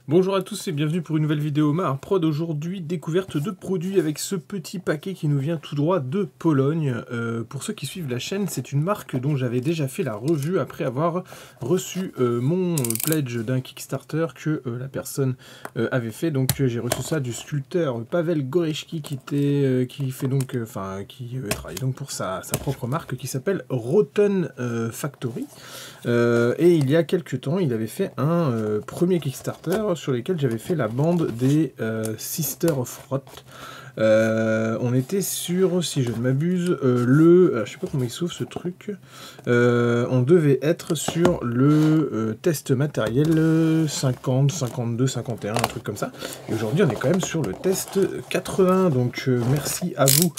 Bonjour à tous et bienvenue pour une nouvelle vidéo Mahar Prod. Aujourd'hui, découverte de produits avec ce petit paquet qui nous vient tout droit de Pologne. Pour ceux qui suivent la chaîne, c'est une marque dont j'avais déjà fait la revue après avoir reçu mon pledge d'un Kickstarter que la personne avait fait. Donc j'ai reçu ça du sculpteur Pavel Gorecki qui travaille donc pour sa propre marque qui s'appelle Rotten Factory. Et il y a quelques temps, il avait fait un premier Kickstarter sur lesquels j'avais fait la bande des Sister of Rot. On était sur, si je ne m'abuse, je sais pas comment il s'ouvre ce truc, on devait être sur le test matériel 50, 52, 51, un truc comme ça, et aujourd'hui on est quand même sur le test 80, donc merci à vous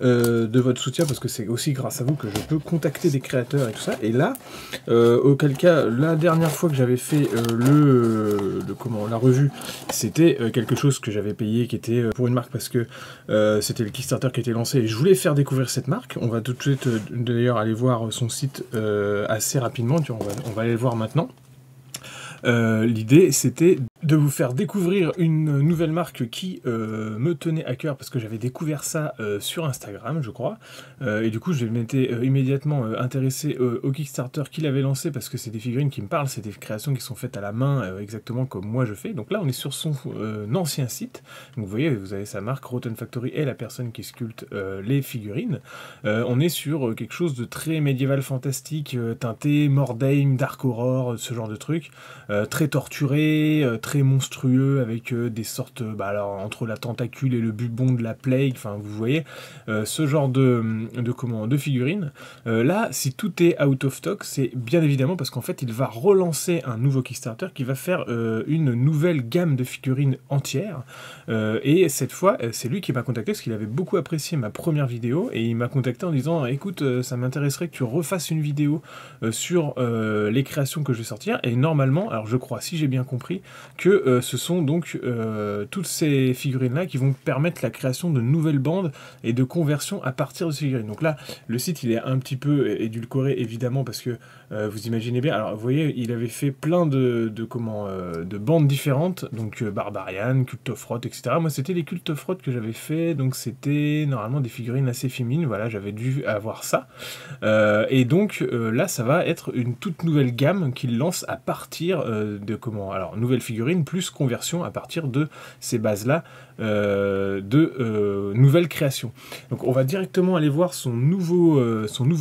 de votre soutien, parce que c'est aussi grâce à vous que je peux contacter des créateurs et tout ça, et là, auquel cas, la dernière fois que j'avais fait la revue, c'était quelque chose que j'avais payé, qui était pour une marque, parce que c'était le Kickstarter qui était lancé, et je voulais faire découvrir cette marque. On va tout de suite, d'ailleurs, aller voir son site assez rapidement, on va aller le voir maintenant. L'idée, c'était de vous faire découvrir une nouvelle marque qui me tenait à cœur parce que j'avais découvert ça sur Instagram, je crois. Et du coup, je m'étais immédiatement intéressé au Kickstarter qu'il avait lancé parce que c'est des figurines qui me parlent, c'est des créations qui sont faites à la main exactement comme moi je fais. Donc là, on est sur son ancien site. Donc vous voyez, vous avez sa marque, Rotten Factory, et la personne qui sculpte les figurines. On est sur quelque chose de très médiéval fantastique, teinté Mordheim, Dark Horror, ce genre de truc. Très torturé, très monstrueux, avec des sortes, alors, entre la tentacule et le bubon de la plague, enfin vous voyez, ce genre de figurines. Là, si tout est out of stock, c'est bien évidemment parce qu'en fait il va relancer un nouveau Kickstarter qui va faire une nouvelle gamme de figurines entière, et cette fois c'est lui qui m'a contacté parce qu'il avait beaucoup apprécié ma première vidéo, et il m'a contacté en disant écoute, ça m'intéresserait que tu refasses une vidéo sur les créations que je vais sortir, et normalement, alors je crois, si j'ai bien compris, que ce sont donc toutes ces figurines-là qui vont permettre la création de nouvelles bandes et de conversion à partir de ces figurines. Donc là, le site, il est un petit peu édulcoré, évidemment, parce que vous imaginez bien, alors vous voyez, il avait fait plein de bandes différentes, donc Barbarian, Cult of Rot, etc. Moi, c'était les Cult of Rot que j'avais fait, donc c'était normalement des figurines assez féminines, voilà, j'avais dû avoir ça. Et donc là, ça va être une toute nouvelle gamme qu'il lance à partir alors nouvelle figurine plus conversion à partir de ces bases-là nouvelles créations. Donc on va directement aller voir son nouveau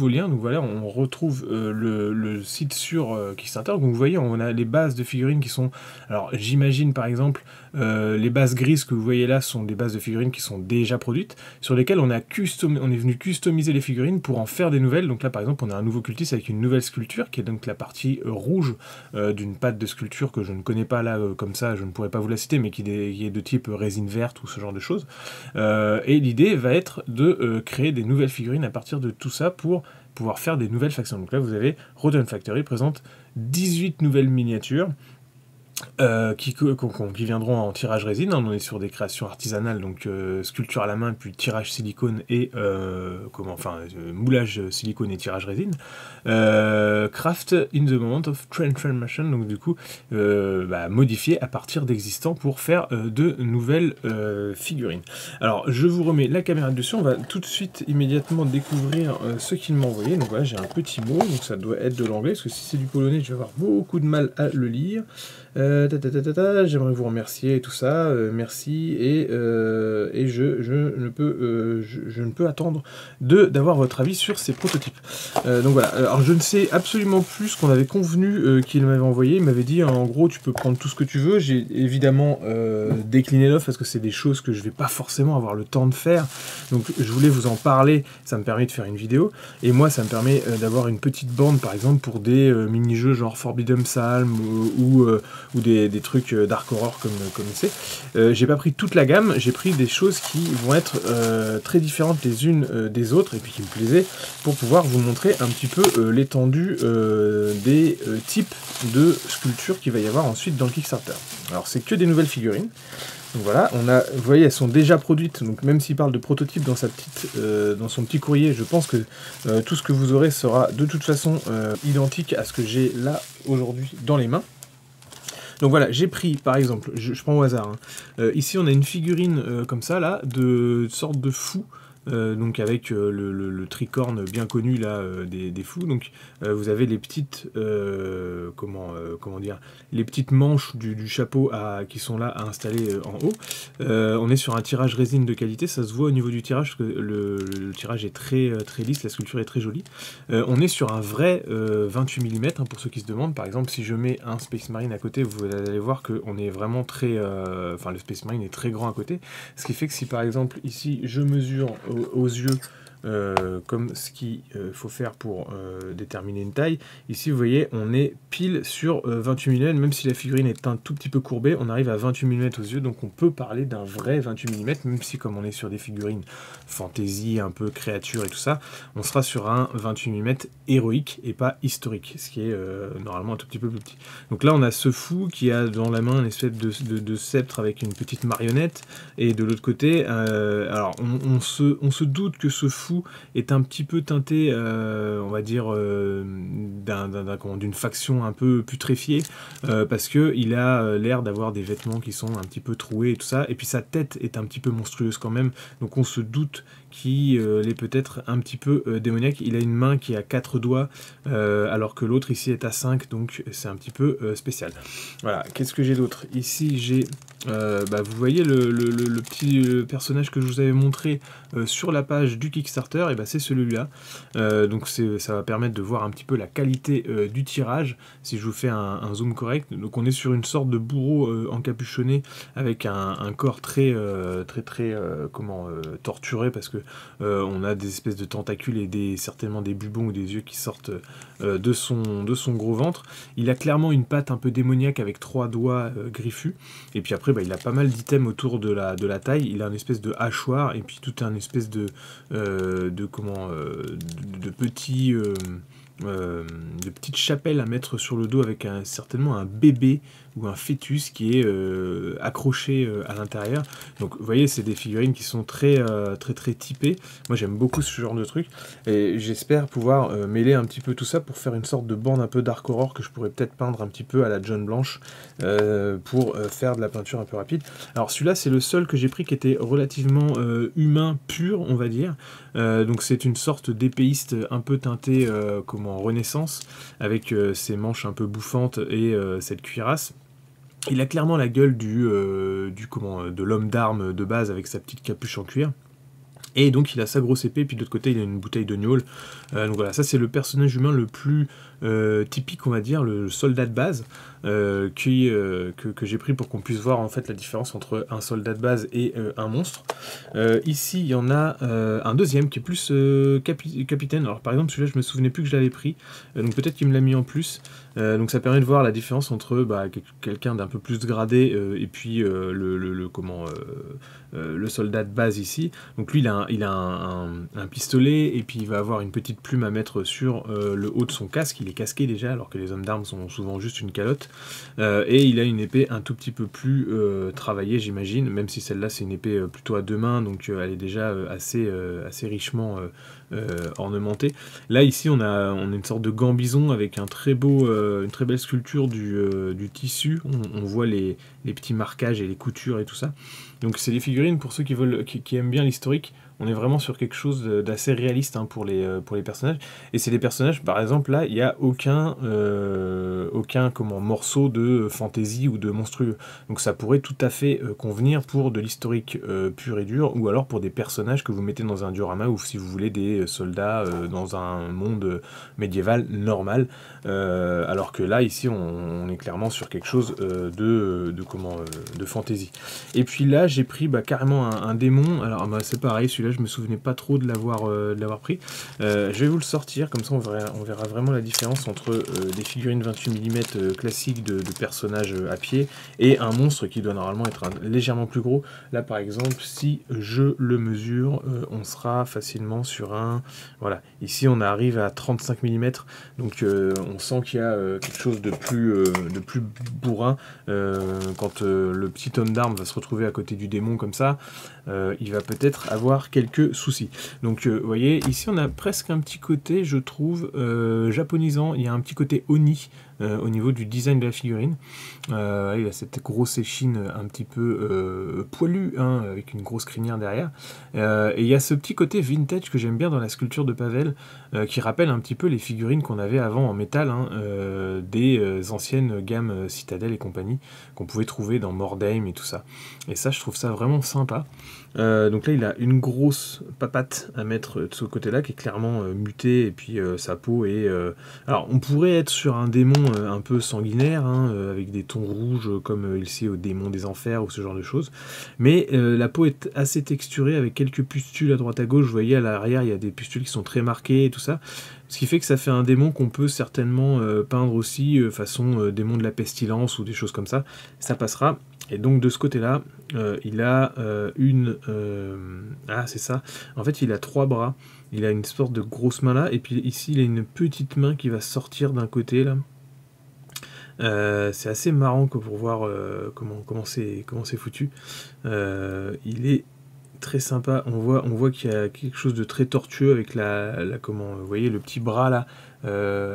lien. Donc voilà, on retrouve le site sur Kickstarter. Donc vous voyez, on a les bases de figurines qui sont, alors j'imagine par exemple les bases grises que vous voyez là sont des bases de figurines qui sont déjà produites, sur lesquelles on est venu customiser les figurines pour en faire des nouvelles. Donc là par exemple on a un nouveau cultiste avec une nouvelle sculpture qui est donc la partie rouge d'une pâte de sculpture que je ne connais pas là comme ça, je ne pourrais pas vous la citer, mais qui est de type résine verte ou ce genre de choses. Et l'idée va être de créer des nouvelles figurines à partir de tout ça pour pouvoir faire des nouvelles factions. Donc là vous avez Rotten Factory présente 18 nouvelles miniatures qui viendront en tirage résine. On est sur des créations artisanales, donc sculpture à la main, puis tirage silicone et moulage silicone et tirage résine. Craft in the moment of transformation, donc du coup modifié à partir d'existants pour faire de nouvelles figurines. Alors je vous remets la caméra dessus, on va tout de suite immédiatement découvrir ce qu'il m'a envoyé. Donc voilà, j'ai un petit mot, donc ça doit être de l'anglais, parce que si c'est du polonais je vais avoir beaucoup de mal à le lire. J'aimerais vous remercier et tout ça, merci, et je ne peux attendre d'avoir votre avis sur ces prototypes. Donc voilà, alors je ne sais absolument plus ce qu'on avait convenu qu'il m'avait envoyé. Il m'avait dit en gros tu peux prendre tout ce que tu veux. J'ai évidemment décliné l'offre parce que c'est des choses que je vais pas forcément avoir le temps de faire, donc je voulais vous en parler, ça me permet de faire une vidéo, et moi ça me permet d'avoir une petite bande par exemple pour des mini-jeux genre Forbidden Psalm ou des trucs Dark Horror comme c'est. J'ai pas pris toute la gamme, j'ai pris des choses qui vont être très différentes les unes des autres, et puis qui me plaisaient, pour pouvoir vous montrer un petit peu l'étendue des types de sculptures qu'il va y avoir ensuite dans le Kickstarter. Alors c'est que des nouvelles figurines. Donc voilà, vous voyez, elles sont déjà produites, donc même s'il parle de prototype dans son petit courrier, je pense que tout ce que vous aurez sera de toute façon identique à ce que j'ai là aujourd'hui dans les mains. Donc voilà, j'ai pris, par exemple, je prends au hasard, hein. Ici on a une figurine comme ça, là, de sorte de fou, donc avec le tricorne bien connu là des fous. Donc vous avez les petites comment dire, les petites manches du chapeau qui sont là à installer en haut. On est sur un tirage résine de qualité, ça se voit au niveau du tirage parce que le tirage est très lisse, la sculpture est très jolie. On est sur un vrai 28 mm hein, pour ceux qui se demandent. Par exemple, si je mets un Space Marine à côté, vous allez voir qu'on est vraiment très, enfin le Space Marine est très grand à côté, ce qui fait que si par exemple ici je mesure aux yeux comme ce qu'il faut faire pour déterminer une taille. Ici, vous voyez, on est pile sur 28 mm, même si la figurine est un tout petit peu courbée, on arrive à 28 mm aux yeux, donc on peut parler d'un vrai 28 mm, même si comme on est sur des figurines fantasy, un peu créature et tout ça, on sera sur un 28 mm héroïque et pas historique, ce qui est normalement un tout petit peu plus petit. Donc là, on a ce fou qui a dans la main une espèce de sceptre avec une petite marionnette, et de l'autre côté, alors on se doute que ce fou est un petit peu teinté, on va dire, d'une faction un peu putréfiée, parce qu'il a l'air d'avoir des vêtements qui sont un petit peu troués et tout ça, et puis sa tête est un petit peu monstrueuse quand même, donc on se doute qu'il est peut-être un petit peu démoniaque. Il a une main qui a 4 doigts, alors que l'autre ici est à 5, donc c'est un petit peu spécial. Voilà, qu'est-ce que j'ai d'autre? Ici j'ai... vous voyez le petit personnage que je vous avais montré sur la page du Kickstarter, et c'est celui-là. Donc ça va permettre de voir un petit peu la qualité du tirage, si je vous fais un zoom correct. Donc on est sur une sorte de bourreau encapuchonné avec un corps très torturé, parce que on a des espèces de tentacules et certainement des bubons ou des yeux qui sortent de son gros ventre. Il a clairement une patte un peu démoniaque avec 3 doigts griffus, et puis après il a pas mal d'items autour de la taille. Il a une espèce de hachoir et puis tout un espèce de petites chapelles à mettre sur le dos avec certainement un bébé ou un fœtus qui est accroché à l'intérieur. Donc vous voyez, c'est des figurines qui sont très typées. Moi j'aime beaucoup ce genre de truc, et j'espère pouvoir mêler un petit peu tout ça pour faire une sorte de bande un peu Dark Horror que je pourrais peut-être peindre un petit peu à la John Blanche pour faire de la peinture un peu rapide. Alors celui-là c'est le seul que j'ai pris qui était relativement humain pur, on va dire. Donc c'est une sorte d'épéiste un peu teinté Renaissance, avec ses manches un peu bouffantes et cette cuirasse. Il a clairement la gueule de l'homme d'armes de base avec sa petite capuche en cuir. Et donc il a sa grosse épée, puis de l'autre côté il a une bouteille de gnôle. Donc voilà, ça c'est le personnage humain le plus typique, on va dire, le soldat de base, que j'ai pris pour qu'on puisse voir en fait la différence entre un soldat de base et un monstre. Ici il y en a un deuxième qui est plus capitaine. Alors par exemple celui-là je me souvenais plus que je l'avais pris, donc peut-être qu'il me l'a mis en plus. Donc ça permet de voir la différence entre quelqu'un d'un peu plus gradé et puis le soldat de base ici. Donc lui il a un pistolet, et puis il va avoir une petite plume à mettre sur le haut de son casque. Il est casqué déjà, alors que les hommes d'armes sont souvent juste une calotte. Et il a une épée un tout petit peu plus travaillée, j'imagine, même si celle-là c'est une épée plutôt à 2 mains, donc elle est déjà assez richement ornementée. Là ici on a une sorte de gambison avec une très belle sculpture du tissu. On voit les petits marquages et les coutures et tout ça. Donc c'est des figurines, pour ceux qui aiment bien l'historique, on est vraiment sur quelque chose d'assez réaliste pour les personnages. Et c'est des personnages, par exemple, là, il n'y a aucun morceau de fantaisie ou de monstrueux. Donc ça pourrait tout à fait convenir pour de l'historique pur et dur, ou alors pour des personnages que vous mettez dans un diorama, ou si vous voulez des soldats dans un monde médiéval normal. Alors que là, ici, on est clairement sur quelque chose de fantaisie. Et puis là, j'ai pris carrément un démon. Alors c'est pareil, celui-là je me souvenais pas trop de l'avoir pris. Je vais vous le sortir, comme ça on verra vraiment la différence entre des figurines 28 mm classiques de personnages à pied et un monstre qui doit normalement être légèrement plus gros. Là par exemple, si je le mesure, on sera facilement sur un... Voilà, ici on arrive à 35 mm, donc on sent qu'il y a quelque chose de plus bourrin. Quand le petit homme d'armes va se retrouver à côté du démon comme ça, il va peut-être avoir quelques soucis. Donc vous voyez, ici on a presque un petit côté, je trouve, japonisant. Il y a un petit côté Oni au niveau du design de la figurine. Il a cette grosse échine un petit peu poilue, hein, avec une grosse crinière derrière. Et il y a ce petit côté vintage que j'aime bien dans la sculpture de Pavel, qui rappelle un petit peu les figurines qu'on avait avant en métal, hein, des anciennes gammes Citadel et compagnie, qu'on pouvait trouver dans Mordheim et tout ça. Et ça, je trouve ça vraiment sympa. Donc là, il a une grosse papate à mettre de ce côté-là, qui est clairement mutée, et puis sa peau est... Alors, on pourrait être sur un démon un peu sanguinaire, hein, avec des tons rouges, comme ici au démon des enfers, ou ce genre de choses. Mais la peau est assez texturée, avec quelques pustules à droite à gauche. Vous voyez, à l'arrière, il y a des pustules qui sont très marquées, et tout ça. Ce qui fait que ça fait un démon qu'on peut certainement peindre aussi, façon démon de la pestilence, ou des choses comme ça. Ça passera. Et donc de ce côté-là, il a une... ah, c'est ça. En fait, il a 3 bras. Il a une sorte de grosse main là. Et puis ici, il a une petite main qui va sortir d'un côté là. C'est assez marrant que pour voir comment c'est foutu. Il est très sympa. On voit qu'il y a quelque chose de très tortueux avec comment, vous voyez le petit bras là,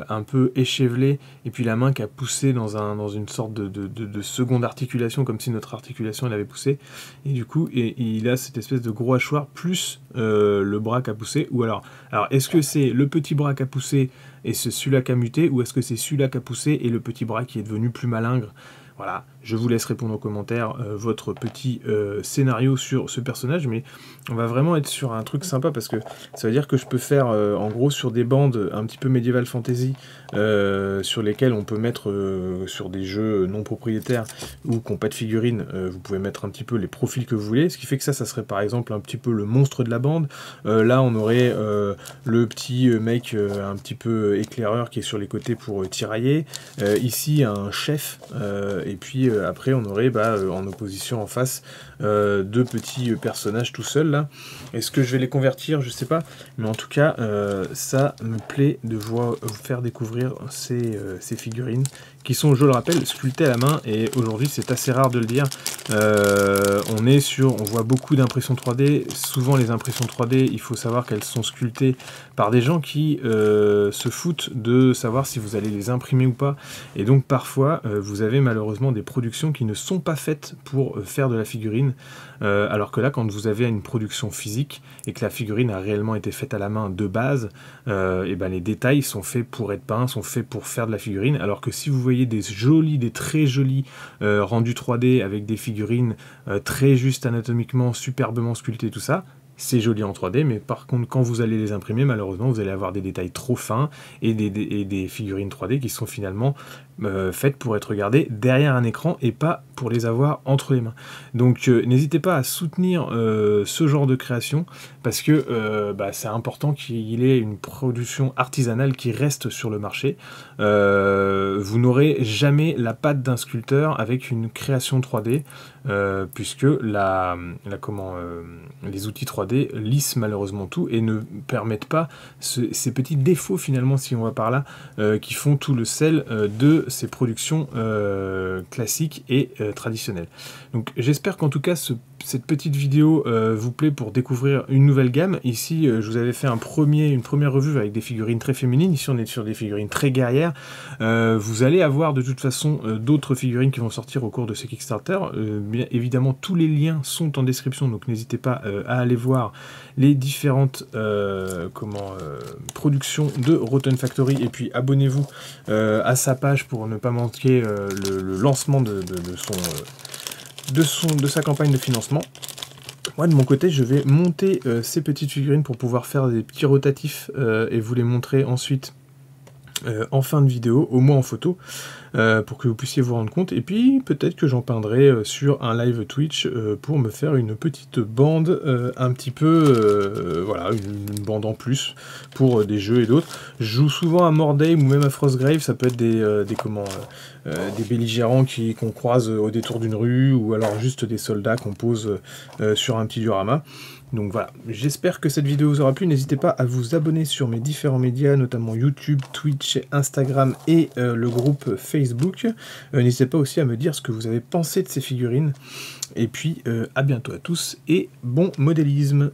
un peu échevelé, et puis la main qui a poussé dans une sorte de seconde articulation, comme si notre articulation elle avait poussé, et du coup il a cette espèce de gros hachoir plus le bras qui a poussé. Ou alors est-ce que c'est le petit bras qui a poussé et c'est celui-là qui a muté, ou est-ce que c'est celui-là qui a poussé et le petit bras qui est devenu plus malingre? Voilà, je vous laisse répondre en commentaire votre petit scénario sur ce personnage, mais on va vraiment être sur un truc sympa, parce que ça veut dire que je peux faire en gros sur des bandes un petit peu médiéval fantasy, sur lesquelles on peut mettre sur des jeux non propriétaires ou qui n'ont pas de figurines, vous pouvez mettre un petit peu les profils que vous voulez, ce qui fait que ça serait par exemple un petit peu le monstre de la bande. Là on aurait le petit mec un petit peu éclaireur qui est sur les côtés pour tirailler, ici un chef, et puis après on aurait en opposition en face 2 petits personnages tout seuls là. Est-ce que je vais les convertir? Je sais pas, mais en tout cas ça me plaît de vous faire découvrir ces figurines qui sont, je le rappelle, sculptées à la main, et aujourd'hui c'est assez rare de le dire. On voit beaucoup d'impressions 3D. Souvent les impressions 3D, il faut savoir qu'elles sont sculptées par des gens qui se foutent de savoir si vous allez les imprimer ou pas, et donc parfois vous avez malheureusement des productions qui ne sont pas faites pour faire de la figurine, alors que là, quand vous avez une production physique et que la figurine a réellement été faite à la main de base, et les détails sont faits pour être peints, sont faits pour faire de la figurine, alors que si vous voyez des très jolis rendus 3D avec des figurines très justes anatomiquement, superbement sculptées, tout ça, c'est joli en 3D, mais par contre, quand vous allez les imprimer, malheureusement, vous allez avoir des détails trop fins et des figurines 3D qui sont finalement faites pour être regardées derrière un écran et pas pour les avoir entre les mains. Donc n'hésitez pas à soutenir ce genre de création, parce que c'est important qu'il y ait une production artisanale qui reste sur le marché. Vous n'aurez jamais la patte d'un sculpteur avec une création 3D, puisque les outils 3D lissent malheureusement tout et ne permettent pas ces petits défauts finalement, si on va par là, qui font tout le sel de ces productions classiques et traditionnelles. Donc j'espère qu'en tout cas cette petite vidéo vous plaît pour découvrir une nouvelle gamme. Ici je vous avais fait une première revue avec des figurines très féminines. Ici on est sur des figurines très guerrières. Vous allez avoir de toute façon d'autres figurines qui vont sortir au cours de ce Kickstarter. Bien évidemment tous les liens sont en description, donc n'hésitez pas à aller voir les différentes productions de Rotten Factory, et puis abonnez-vous à sa page pour ne pas manquer le lancement de sa campagne de financement. Moi de mon côté je vais monter ces petites figurines pour pouvoir faire des petits rotatifs et vous les montrer ensuite en fin de vidéo, au moins en photo, pour que vous puissiez vous rendre compte, et puis peut-être que j'en peindrai sur un live Twitch pour me faire une petite bande un petit peu, voilà, une bande en plus pour des jeux et d'autres. Je joue souvent à Mordheim ou même à Frostgrave, ça peut être des belligérants qu'on croise au détour d'une rue, ou alors juste des soldats qu'on pose sur un petit diorama. Donc voilà, j'espère que cette vidéo vous aura plu. N'hésitez pas à vous abonner sur mes différents médias, notamment YouTube, Twitch, Instagram et le groupe Facebook. N'hésitez pas aussi à me dire ce que vous avez pensé de ces figurines. Et puis à bientôt à tous et bon modélisme.